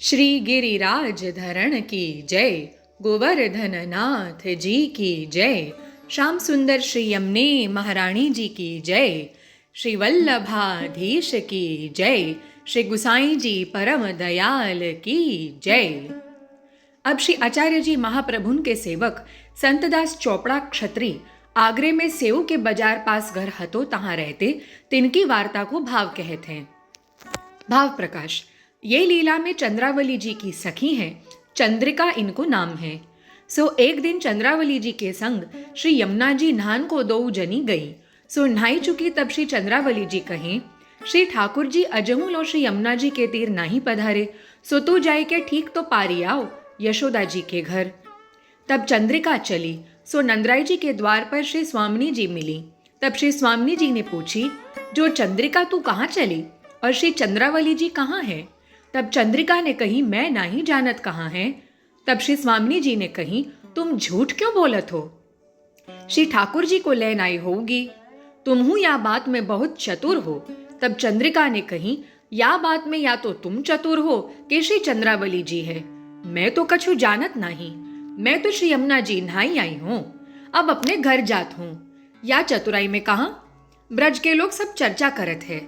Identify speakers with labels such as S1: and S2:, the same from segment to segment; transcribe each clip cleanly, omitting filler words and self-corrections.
S1: श्री गिरिराज धरण की जय, गोवर्धन नाथ जी की जय, श्याम सुंदर श्री यमुने महारानी जी की जय, श्री वल्लभाधीश की जय, श्री गुसाई जी परम दयाल की जय। अब श्री आचार्य जी महाप्रभुन के सेवक संतदास चोपड़ा क्षत्रिय आगरे में सेव के बाजार पास घर हतो तहाँ रहते, तिनकी वार्ता को भाव कहते हैं। भाव प्रकाश। ये लीला में चंद्रावली जी की सखी हैं, चंद्रिका इनको नाम है। सो एक दिन चंद्रावली जी के संग श्री यमुना जी नहान को दो जनी गई। सो नहाई चुकी तब श्री चंद्रावली जी कहें, श्री ठाकुर जी अजहू लो श्री यमुना जी के तीर नहीं पधारे, सो तू जाए के ठीक तो पारी आओ यशोदा जी के घर। तब चंद्रिका चली, सो नंदराय जी के द्वार पर श्री स्वामिनी जी मिली। तब श्री स्वामिनी जी ने पूछी, जो चंद्रिका तू कहाँ चली और श्री चंद्रावली जी कहाँ है? तब चंद्रिका ने कही, मैं नहीं जानत कहाँ है। तब श्री स्वामिनी जी ने कही, तुम झूठ क्यों बोलत हो? श्री ठाकुर जी को लेन आई होगी, तुम हूं या बात में बहुत चतुर हो। तब चंद्रिका ने कही, या बात में या तो तुम चतुर हो कि श्री चंद्रावली जी है, मैं तो कछु जानत नहीं। मैं तो श्री यमुना जी नहाई आई हूं, अब अपने घर जात हूं। या चतुराई में कहा? ब्रज के लोग सब चर्चा करत है।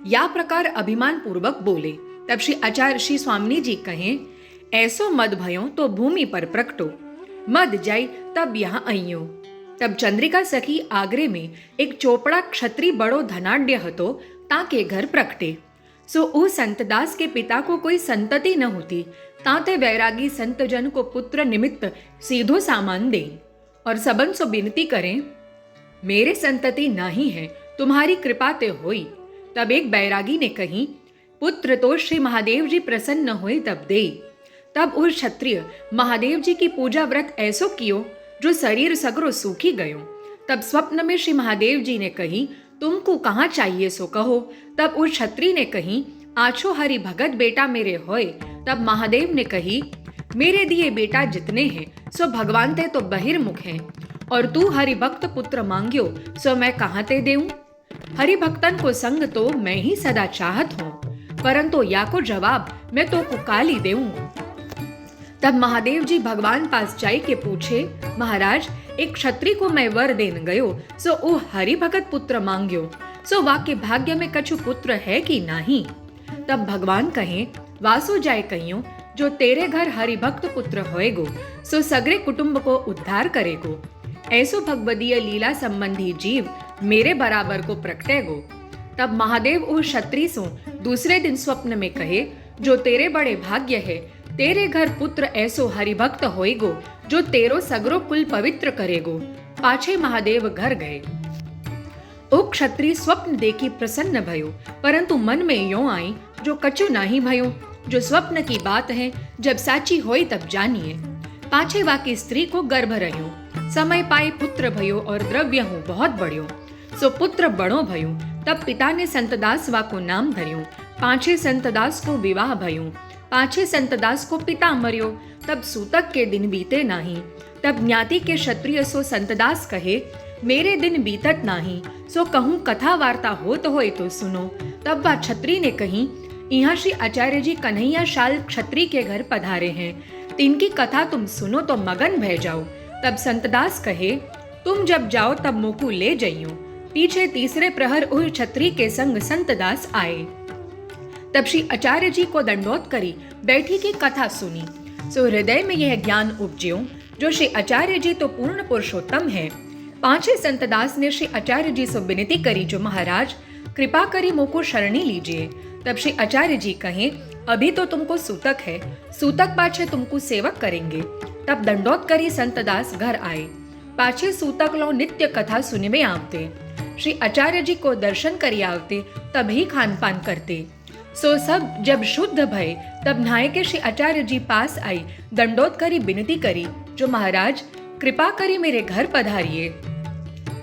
S1: या प्रकार अभिमान पूर्वक बोले। तब श्री आचार्य श्री स्वामिनी जी कहें, ऐसो मद भयो तो भूमि पर प्रकटो, मद जाई तब यहाँ अइयो। तब चंद्रिका सखी आगरे में एक चोपड़ा क्षत्रिय बड़ो धनाढ्य हतो, ताके घर प्रकटे। सो उस संतदास के पिता को कोई संतति न होती, ताते वैरागी संतजन को पुत्र निमित्त सीधो सामान दे और सबन सो विनती करें, मेरे संतति नहीं है, तुम्हारी कृपा ते होई। तब एक बैरागी ने कही, पुत्र तो श्री महादेव जी प्रसन्न हुए तब दे। तब उस क्षत्रिय महादेव जी की पूजा व्रत ऐसो कियो जो शरीर सगरो सूखी गयो। तब स्वप्न में श्री महादेव जी ने कही, तुमको कहाँ चाहिए सो कहो। तब उस क्षत्रिय ने कही, आछो हरि भगत बेटा मेरे होए। तब महादेव ने कही, मेरे दिए बेटा जितने हैं सो भगवान ते तो बहिर्मुख हैं, और तू हरि भक्त पुत्र मांग्यो सो मैं कहाँ ते देऊं? हरि भक्तन को संग तो मैं ही सदा चाहत हूँ, परंतु या को जवाब मैं तो कुकाली देऊं। तब महादेव जी भगवान पास जाई के पूछे, महाराज एक क्षत्रिय को मैं वर देन गयो, सो ओ हरि भगत पुत्र मांग्यो, सो वाके भाग्य में कछु पुत्र है कि नहीं? तब भगवान कहें, वासो जाए कहियो, जो तेरे घर हरि भक्त पुत्र होएगो, सो सगरे कुटुंब को उद्धार करेगो। ऐसो भगवदीय लीला संबंधी जीव मेरे बराबर को प्रकटेगो। तब महादेव उस क्षत्रिय सो दूसरे दिन स्वप्न में कहे, जो तेरे बड़े भाग्य है, तेरे घर पुत्र ऐसो हरिभक्त होएगो, जो तेरो सगरो कुल पवित्र करेगो। पाछे महादेव घर गए। ओ क्षत्रिय स्वप्न देखी प्रसन्न भयो, परंतु मन में यों आई, जो कछु नहीं भयो। जो स्वप्न की बात है, जब साची होई तब जानिए। पाछे वाकी स्त्री को गर्भ रह्यो, समय पाए पुत्र भयो और द्रव्य हूँ बहुत बढ़ियो। सो पुत्र बड़ो भयो, तब पिता ने संतदास वा को नाम धर्यो। पाछे संतदास को विवाह भयो, पाछे संतदास को पिता मर्यो। तब सूतक के दिन बीते नाही। तब ज्ञाति के क्षत्रिय सो संतदास कहे, मेरे दिन बीतत नाही, सो कहूँ कथा वार्ता होत होए तो सुनो। तब वह क्षत्रिय ने कही, यहाँ श्री आचार्य जी कन्हैया शाल क्षत्रिय के घर पधारे हैं, तिनकी कथा तुम सुनो तो मगन भय जाओ। तब संतदास कहे, तुम जब जाओ तब मोकू ले जाइयो। पीछे तीसरे प्रहर उस क्षत्रिय के संग संतदास आए। तब श्री आचार्य जी को दंडोत करी बैठी की कथा सुनी। सो हृदय में यह ज्ञान उपज्यो, जो श्री आचार्य जी तो पूर्ण पुरुषोत्तम है। पांचे संतदास ने श्री आचार्य जी से विनती करी, जो महाराज कृपा करी मोको शरणी लीजिए। तब श्री आचार्य जी कहें, अभी तो तुमको सूतक है, सूतक पाछे तुमको सेवक करेंगे। तब दंडोत करी संतदास घर आए। पाछे सूतक लो नित्य कथा सुनवे आवते। श्री आचार्य जी को दर्शन करी आवते, तभी खान पान करते। सो सब जब शुद्ध भय, तब नहाय के श्री आचार्य जी पास आई, दंडोत करी विनती करी, जो महाराज कृपा करी मेरे घर पधारिए,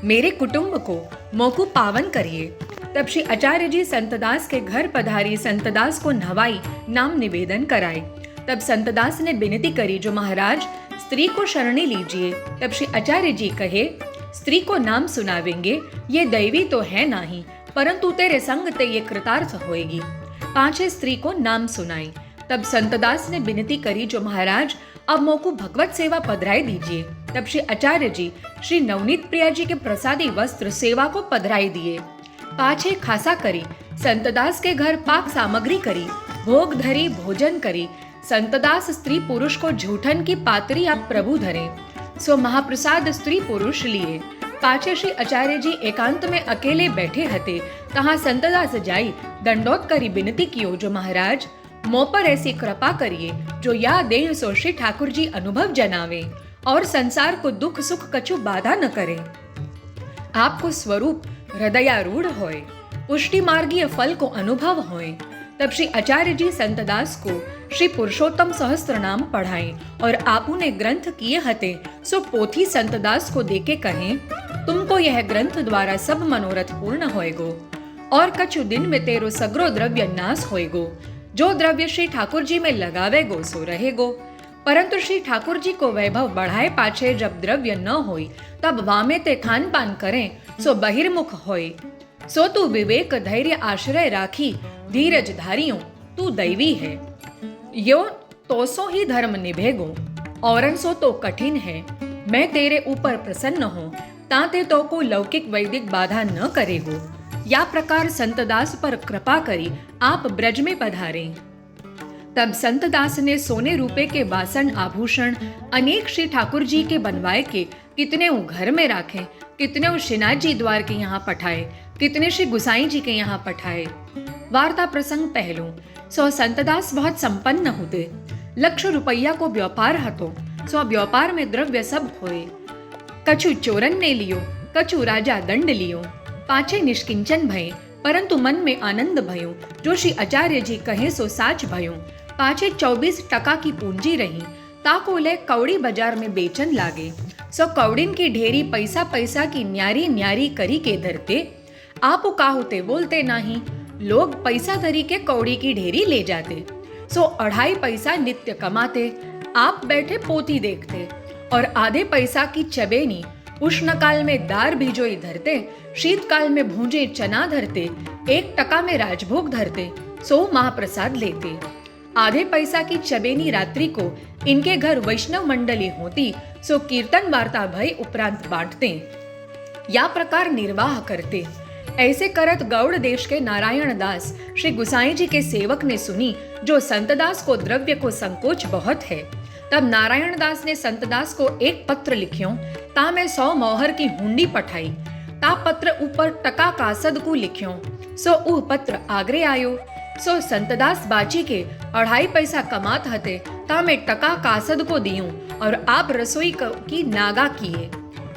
S1: मेरे कुटुंब को मोकू पावन करिए। तब श्री आचार्य जी संतदास के घर पधारी, संतदास को नहवाई, नाम निवेदन कराए। तब संतदास ने विनती करी, जो महाराज स्त्री को शरणी लीजिए। तब श्री आचार्य जी कहे, स्त्री को नाम सुनावेंगे, ये दैवी तो है नहीं, परंतु तेरे संग ते ये कृतार्थ होएगी। पांचे स्त्री को नाम सुनाई। तब संतदास ने विनती करी, जो महाराज अब मोको भगवत सेवा पधराई दीजिए। तब श्री आचार्य जी श्री नवनीत प्रिया जी के प्रसादी वस्त्र सेवा को पधराई दिए। पाछे खासा करी संतदास के घर पाक सामग्री करी, भोग धरी भोजन करी। संतदास स्त्री पुरुष को झूठन की पातरी आप प्रभु धरे, सो महाप्रसाद स्त्री पुरुष लिए। पाछे श्री आचार्य जी एकांत में अकेले बैठे हते, तहाँ संतदास जाई दंडोत करी विनती कियो, जो महाराज मो पर ऐसी कृपा करिए, जो या देह सो श्री ठाकुर जी अनुभव जनावे और संसार को दुख सुख कछु बाधा न करे। आपको स्वरूप हृदयारूढ़ होए, पुष्टि मार्गीय फल को अनुभव होए। तब श्री आचार्य जी संतदास को श्री पुरुषोत्तम सहस्त्र नाम पढ़ाए और आपू ने ग्रंथ किए हते, सो पोथी संतदास को देके कहें, तुमको यह ग्रंथ द्वारा सब मनोरथ पूर्ण होएगो और कछु दिन में तेरो सगरो द्रव्य नाश होएगो। जो द्रव्य श्री ठाकुर जी में लगावेगो सो रहेगो, परंतु श्री ठाकुर जी को वैभव बढ़ाए पाछे जब द्रव्य न होई, तब वामे ते खान पान करें सो बहिर्मुख होए। सो तू विवेक धैर्य आश्रय राखी धीरज धारियों, तू दैवी है। यो तो सो ही धर्म निभेगो, औरन सो तो कठिन है। मैं तेरे ऊपर प्रसन्न हूँ, ताते तो को लौकिक वैदिक बाधा न करेगो। या प्रकार संतदास पर कृपा करी आप ब्रज में पधारे। तब संतदास ने सोने रूपे के बासन आभूषण अनेक श्री ठाकुर जी के बनवाए के कितने घर में राखे, कितने श्रीनाथ जी द्वार के यहाँ पठाए, कितने श्री गुसाई जी के यहाँ पठाए। वार्ता प्रसंग पहलू। सो संतदास बहुत संपन्न होते, लक्ष रुपया को व्यापार हतो। सो व्यापार में द्रव्य सब खोए, कछु चोरन ने लियो, कछु राजा दंड लियो। पाछे निष्किंचन भय, परंतु मन में आनंद भयो, जो श्री आचार्य जी कहे सो साच भयो। पाछे 24 टका की पूंजी रही, ताको ले कौड़ी बाजार में बेचन लागे। सो कौड़िन की ढेरी पैसा पैसा की न्यारी न्यारी करी के धरते। आप काहुते बोलते नहीं, लोग पैसा धरी के कौड़ी की ढेरी ले जाते। सो 2.5 पैसा नित्य कमाते, आप बैठे पोथी देखते और आधे पैसा की चबेनी उष्ण काल में दार भिजोई धरते, शीतकाल में भूंजे चना धरते, 1 टका में राजभोग धरते, सो महाप्रसाद लेते। आधे पैसा की चबेनी रात्रि को इनके घर वैष्णव मंडली होती, सो कीर्तन वार्ता भय उपरांत बांटते। या प्रकार निर्वाह करते। ऐसे करत गौड़ देश के नारायण दास श्री गुसाई जी के सेवक ने सुनी, जो संतदास को द्रव्य को संकोच बहुत है। तब नारायण दास ने संतदास को एक पत्र लिखियो, ता में 100 मोहर की हुंडी पठाई। ता पत्र ऊपर टका कासद को लिखियो, सो ऊ पत्र आगरे आयो। सो संतदास बाची के 2.5 पैसा कमात हते, ता में टका कासद को दियूं और आप रसोई की नागा किए।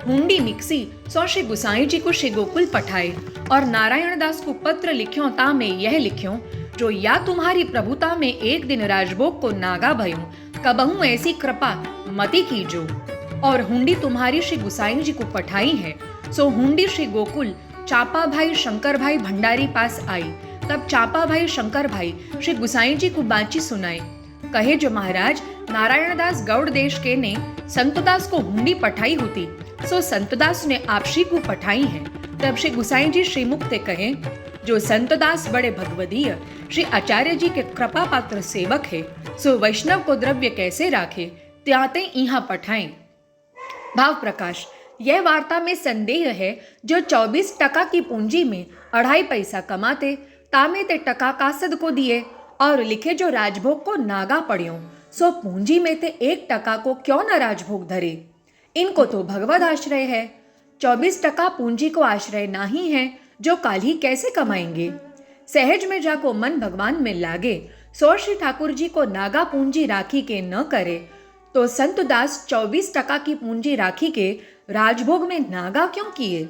S1: हुंडी निकसी, सो श्री गुसाई जी को श्री गोकुल पठाए और नारायण दास को पत्र लिखियो, ता में यह लिखियो, जो या तुम्हारी प्रभुता में एक दिन राजभोग को नागा भयूं, कबहू ऐसी कृपा मति कीजो। और हुंडी तुम्हारी श्री गुसाई जी को पठाई है। सो हुंडी श्री गोकुल चापा भाई शंकर भाई भंडारी पास आई। तब चापा भाई शंकर भाई श्री गुसाई जी को बाची सुनाई, कहे, जो महाराज नारायण दास गौड़ देश के ने संतदास को हुंडी पठाई होती, सो संतदास ने आपशी को पठाई है। तब श्री गुसाई जी श्रीमुख ते कहे, जो संतदास बड़े भगवदीय श्री आचार्य जी के कृपा पात्र सेवक है, सो वैष्णव को द्रव्य कैसे राखे, त्याते यहाँ पठाएं। भाव प्रकाश। यह वार्ता में संदेह है, जो 24 टका की पूंजी में 2.5 पैसा कमाते, तामे ते टका कासद को दिए और लिखे, जो राजभोग को नागा पड़ियो, सो पूंजी में ते 1 टका को क्यों न राजभोग धरे। इनको तो भगवद आश्रय है, 24 टका पूंजी को आश्रय नहीं है, जो काल ही कैसे कमाएंगे। सहज में जाको मन भगवान में लागे, सो श्री ठाकुर जी को नागा पूंजी राखी के न करे, तो संतदास 24 टका की पूंजी राखी के राजभोग में नागा क्यों किए।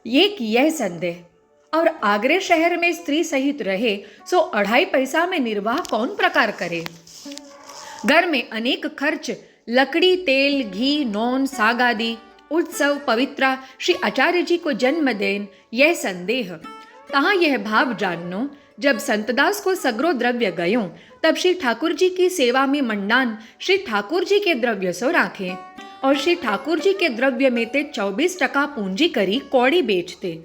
S1: ये किया संदेह। और आगरे शहर में स्त्री सहित रहे, सो 2.5 पैसा में निर्वाह कौन प्रकार करे। घर में अनेक खर्च, लकड़ी तेल घी नौन साग आदि, उत्सव पवित्रा श्री आचार्य जी को जन्म देन, यह संदेह। तहाँ यह भाव जाननो, जब संतदास को सगरो द्रव्य गयो, तब श्री ठाकुर जी की सेवा में मंडान श्री ठाकुर जी के द्रव्य सो राखे और श्री ठाकुर जी के द्रव्य में ते 24 टका पूंजी करी कौड़ी बेचते।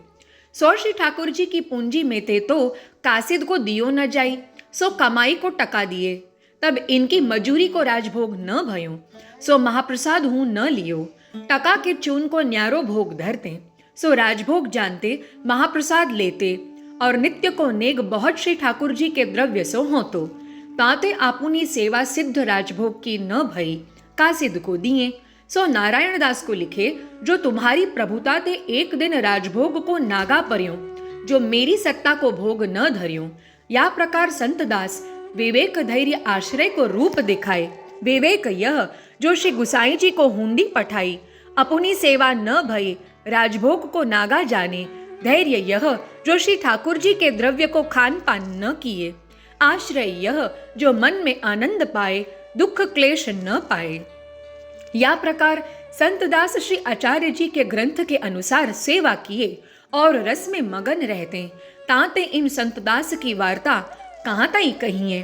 S1: सो श्री ठाकुर जी की पूंजी में ते तो कासिद को दियो न जाई, सो कमाई को टका दिए। तब इनकी मजूरी को राजभोग न भयो, सो महाप्रसाद हूँ न लियो। टका के चून को न्यारो भोग धरते, सो राजभोग जानते महाप्रसाद लेते। और नित्य को नेग बहुत श्री ठाकुर जी के द्रव्य सो हो तो ताते आपुनी सेवा सिद्ध राजभोग की न भई, का सिद्ध को दिए। सो नारायण दास को लिखे, जो तुम्हारी प्रभुता ते एक दिन राजभोग को नागा पर्यो, जो मेरी सत्ता को भोग न धर्यो। या प्रकार संत दास विवेक धैर्य आश्रय को रूप दिखाए। विवेक यह, जो श्री गुसाई जी को हुंडी पठाई, अपनी सेवा न भई, राजभोग को नागा जाने। धैर्य यह, जो श्री ठाकुर जी के द्रव्य को खान पान न किए। आश्रय यह, जो मन में आनंद पाए, दुख क्लेश न पाए। या प्रकार संतदास श्री आचार्य जी के ग्रंथ के अनुसार सेवा किए और रस में मगन रहते, ताते इन संतदास की वार्ता कहाँ तई कहिए।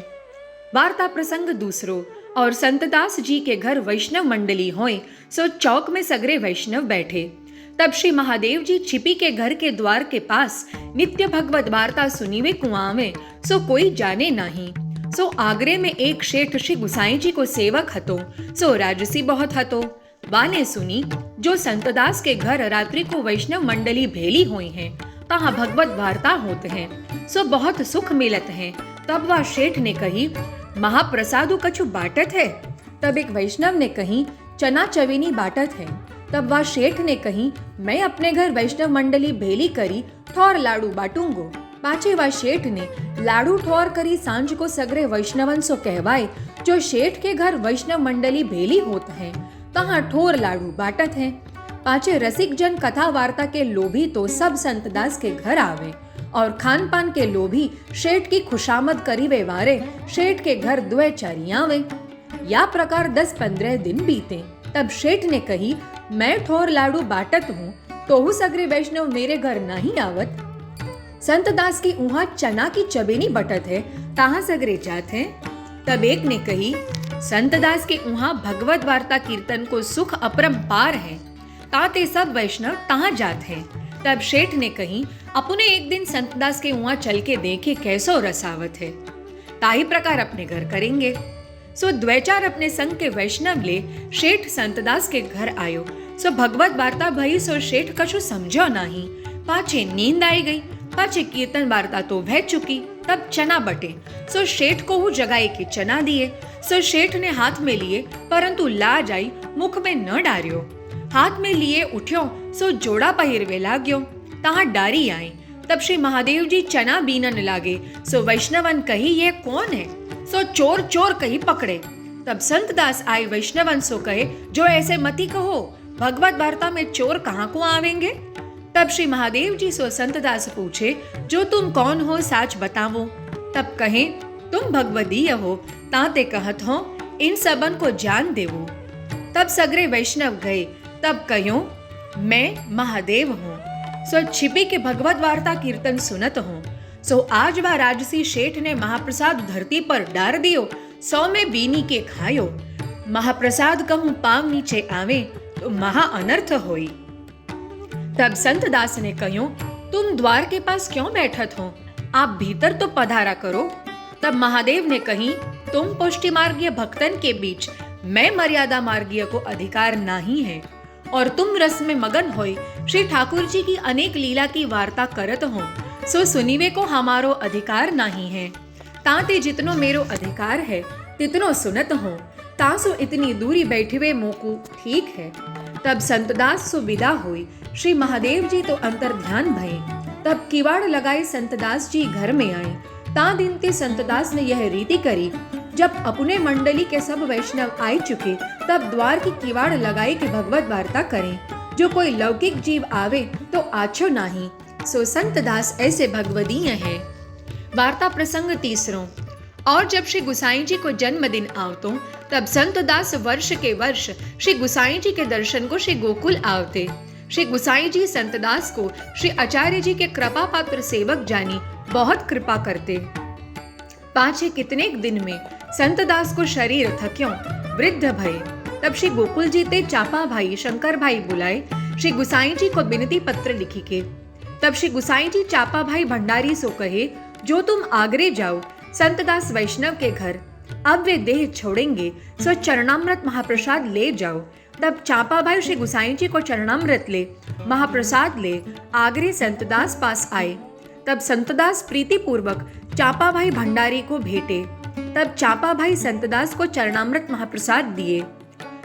S1: वार्ता प्रसंग दूसरो। और संतदास जी के घर वैष्णव मंडली होए, सो चौक में सगरे वैष्णव बैठे। तब श्री महादेव जी छिपी के घर के द्वार के पास नित्य भगवत वार्ता सुनीवे कुआवे, सो कोई जाने नहीं। सो आगरे में एक शेठ श्री गुसाई जी को सेवक हतो, सो राजसी बहुत हतो। वाने सुनी, जो संतदास के घर रात्रि को वैष्णव मंडली भेली हुई हैं, तहाँ भगवत वार्ता होते हैं, सो बहुत सुख मिलत है। तब वह शेठ ने कही, महाप्रसादु कछु बाटत है। तब एक वैष्णव ने कही, चना चवेनी बाटत है। तब वह शेठ ने कही, मैं अपने घर वैष्णव मंडली भेली करी ठौर लाडू बाटूंगो। पाछे वह शेठ ने लाडू ठौर करी सांझ को सगरे वैष्णवन सो कहवाए, जो शेठ के घर वैष्णव मंडली भेली होत है, तहाँ ठोर लाडू बाटत है। पाछे रसिक जन कथा वार्ता के लोभी तो सब संतदास के घर आवे, और खान पान के लोभी शेठ की खुशामद करीवे वारे शेठ के घर द्वे चरियावे। या प्रकार 10-15 दिन बीते। तब शेठ ने कही, मैं ठोर लाडू बाटत हूँ, तो हूँ सगरे वैष्णव मेरे घर नहीं आवत। संतदास की उहाँ चना की चबेनी बटत है, तहाँ सगरे जात है। तब एक ने कही, संतदास के उहाँ भगवत वार्ता कीर्तन को सुख अपरंपार है, ताते सब वैष्णव तहाँ जात है। तब शेठ ने कही, अपने एक दिन संतदास के उहाँ चल के देखे कैसो रसावत है, ताही प्रकार अपने घर करेंगे। सो द्वैचार अपने संग के वैष्णव ले शेठ संतदास के घर आयो। सो भगवत वार्ता भई, सो शेठ कछु समझो नहीं। पाछे नींद आई गई। पाछे कीर्तन वार्ता तो भय चुकी। तब चना बटे, सो शेठ को हूँ जगाए के चना दिए। सो शेठ ने हाथ में लिए, परंतु लाज आई, मुख में न डार्यो। हाथ में लिए उठ्यो, सो जोड़ा पहिरवे लाग्यो, तहाँ डारी आई। तब श्री महादेव जी चना बीनन लागे। सो वैष्णवन कही, ये कौन है? सो चोर चोर कही पकड़े। तब संतदास आए वैष्णवन सो कहे, जो ऐसे मती कहो, भगवत वार्ता में चोर कहाँ को आवेंगे। तब श्री महादेव जी सो संतदास पूछे, जो तुम कौन हो, साच बतावो। तब कहे, तुम भगवदीय हो, ताते कहत हो, इन सबन को जान देवो। तब सगरे वैष्णव गए। तब कहो, मैं महादेव हूँ, सो छिपी के भगवत वार्ता कीर्तन सुनत हूँ। सो आज वह राजसी शेठ ने महाप्रसाद धरती पर डार दियो, 100 में बीनी के खायो। महाप्रसाद कहूं पाव नीचे आवे, तो महा अनर्थ होई। तब संतदास ने कहो, तुम द्वार के पास क्यों बैठत हो, आप भीतर तो पधारा करो। तब महादेव ने कही, तुम पुष्टि मार्गीय भक्तन के बीच, मैं मर्यादा मार्गीय को अधिकार नहीं है, और तुम रस में मगन होई श्री ठाकुर जी की अनेक लीला की वार्ता करत हो, सो सुनीवे को हमारो अधिकार नहीं है। ताते जितनो मेरो अधिकार है, तितनो सुनत हो, तासो इतनी दूरी बैठिवे मोकू ठीक है। तब संतदास सो विदा हुई। श्री महादेव जी तो अंतर ध्यान भये। तब किवाड़ लगाए संतदास जी घर में आए। ता दिन ते संतदास ने यह रीति करी, जब अपने मंडली के सब वैष्णव आ चुके, तब द्वार की किवाड़ लगाई के भगवत वार्ता करें। जो कोई लौकिक जीव आवे तो आछो नाही, सो संतदास ऐसे भगवदीय है। वार्ता प्रसंग तीसरो। और जब श्री गुसाई जी को जन्मदिन आवतो, तब संतदास वर्ष के वर्ष श्री गुसाई जी के दर्शन को श्री गोकुल आवते। श्री गुसाई जी संतदास को श्री आचार्य जी के कृपा पात्र सेवक जानी बहुत कृपा करते। पाछे कितने दिन में संतदास को शरीर थक्यों, वृद्ध भये। तब श्री गोकुल जी ते चापा भाई शंकर भाई बुलाए, श्री गुसाई जी को विनती पत्र लिखी के। तब श्री गुसाई जी चापा भाई भंडारी सो कहे, जो तुम आगरे जाओ संतदास वैष्णव के घर, अब वे देह छोड़ेंगे, सो चरणामृत महाप्रसाद ले जाओ। तब चापाभाई श्री गुसाई जी को चरणामृत ले, महाप्रसाद ले आगरे संतदास पास आए। तब संतदास प्रीति पूर्वक चापाभाई भंडारी को भेटे। तब चापाभाई संतदास को चरणामृत महाप्रसाद दिए।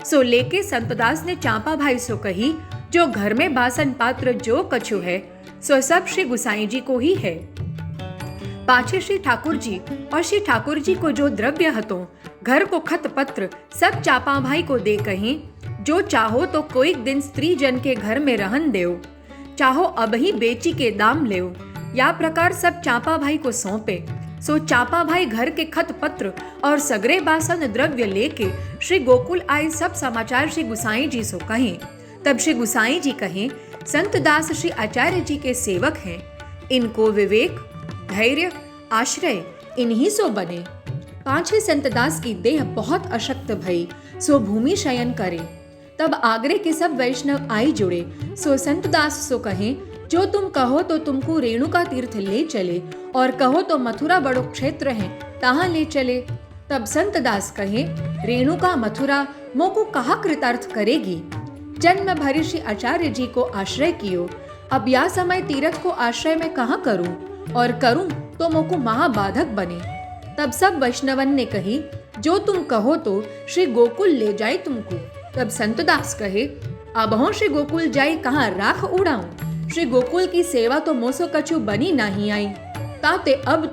S1: सो लेके संतदास ने चापाभाई सो कही, जो घर में बासन पात्र जो कछु है, सो सब श्री गुसाई जी को ही है। पाछे श्री ठाकुर जी और श्री ठाकुर जी को जो द्रव्य हतो, घर को खत पत्र सब चापाभाई को दे कहीं, जो चाहो तो कोई दिन स्त्री जन के घर में रहन देव, चाहो अब ही बेची के दाम लेव। या प्रकार सब चापाभाई को सौंपे। सो चापाभाई घर के खत पत्र और सगरे बासन द्रव्य लेके श्री गोकुल आए सब समाचार श्री गुसाई जी सो कहें। तब श्री गुसाई जी कहें, संतदास श्री आचार्य जी के सेवक हैं, इनको विवेक धैर्य आश्रय इन्हीं सो बने। पांचवें संतदास की देह बहुत अशक्त भई, सो भूमि शयन करे। तब आगरे के सब वैष्णव आई जुड़े। सो संतदास सो कहें, जो तुम कहो तो तुमको रेणुका तीर्थ ले चले, और कहो तो मथुरा बड़ो क्षेत्र है तहां ले चले। तब संतदास कहे, रेणुका मथुरा मोको कहा कृतार्थ करेगी। जन्म भरी श्री आचार्य जी को आश्रय कियो, अब या समय तीर्थ को आश्रय में कहाँ करूं, और करूं तो मोको महाबाधक बने। तब सब वैष्णवन ने कही, जो तुम कहो तो श्री गोकुल ले जाए तुमको। तब संतदास कहे, अब हो श्री गोकुल जाए कहाँ राख उड़ाऊं, श्री गोकुल की सेवा तो मोसो कछु बनी नहीं आई। ताते अब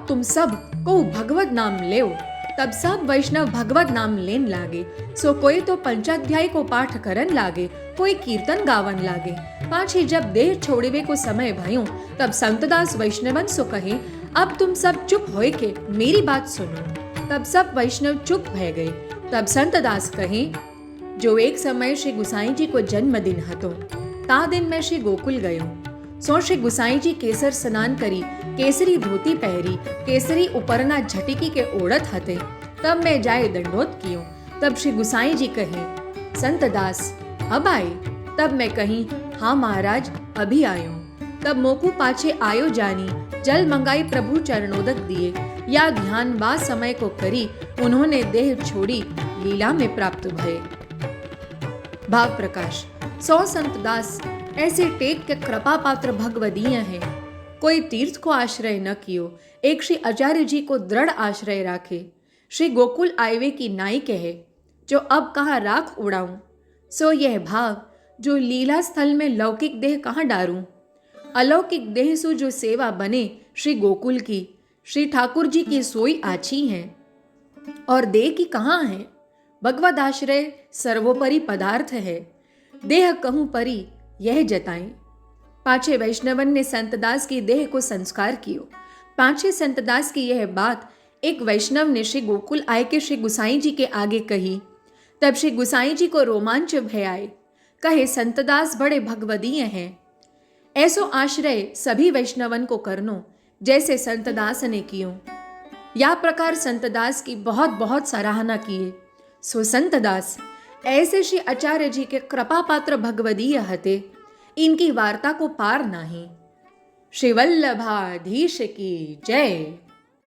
S1: तुम सब को भगवत नाम लेओ। तब सब वैष्णव भगवत नाम लेन लागे। सो कोई तो पंचाध्याय को पाठ करन लागे, कोई कीर्तन गावन लागे। पाछी जब देह छोड़वे को समय भयो, तब संतदास वैष्णवन सो कहे, अब तुम सब चुप होए के मेरी बात सुनो। तब सब वैष्णव चुप भय गए। तब संतदास कहे, जो एक समय श्री गुसाई जी को जन्मदिन हतो, ता दिन मैं श्री गोकुल गयो। सो श्री गुसाई जी केसर स्नान करी, केसरी धोती पहरी, केसरी उपरना झटिकी के ओढ़त हते। तब मैं जाए दंडोत कियो। तब श्री गुसाई जी कहे, संतदास अब आए। तब मैं कही, हाँ महाराज अभी आयो। तब मोकू पाछे आयो जानी, जल मंगाई प्रभु चरणोदक दिए। या ध्यान बा समय को करी, उन्होंने देह छोड़ी लीला में प्राप्त भये। भाव प्रकाश। सौ संतदास ऐसे टेक के कृपा पात्र भगवदीय हैं। कोई तीर्थ को आश्रय न कियो, एक श्री आचार्य जी को दृढ़ आश्रय राखे। श्री गोकुल आयवे की नाई कहे, जो अब कहाँ राख उड़ाऊं। सो यह भाव, जो लीला स्थल में लौकिक देह कहाँ डारूं। अलौकिक देह सु जो सेवा बने श्री गोकुल की, श्री ठाकुर जी की सोई आछी है, और देह की कहाँ है। भगवद आश्रय सर्वोपरि पदार्थ है, देह कहूं परी यह जताएं। पांचे वैष्णवन ने संतदास की देह को संस्कार कियो। पांचे संतदास की यह बात एक वैष्णव ने श्री गोकुल आए के श्री गुसाई जी के आगे कही। तब श्री गुसाई जी को रोमांच भय आए, कहे, संतदास बड़े भगवदीय हैं। ऐसो आश्रय सभी वैष्णवन को करनो, जैसे संतदास ने कियो। या प्रकार संतदास की बहुत बहुत सराहना किए। सो संतदास ऐसे श्री आचार्य जी के कृपा पात्र भगवदीय हते, इनकी वार्ता को पार नाही। श्री वल्लभाधीश की जय।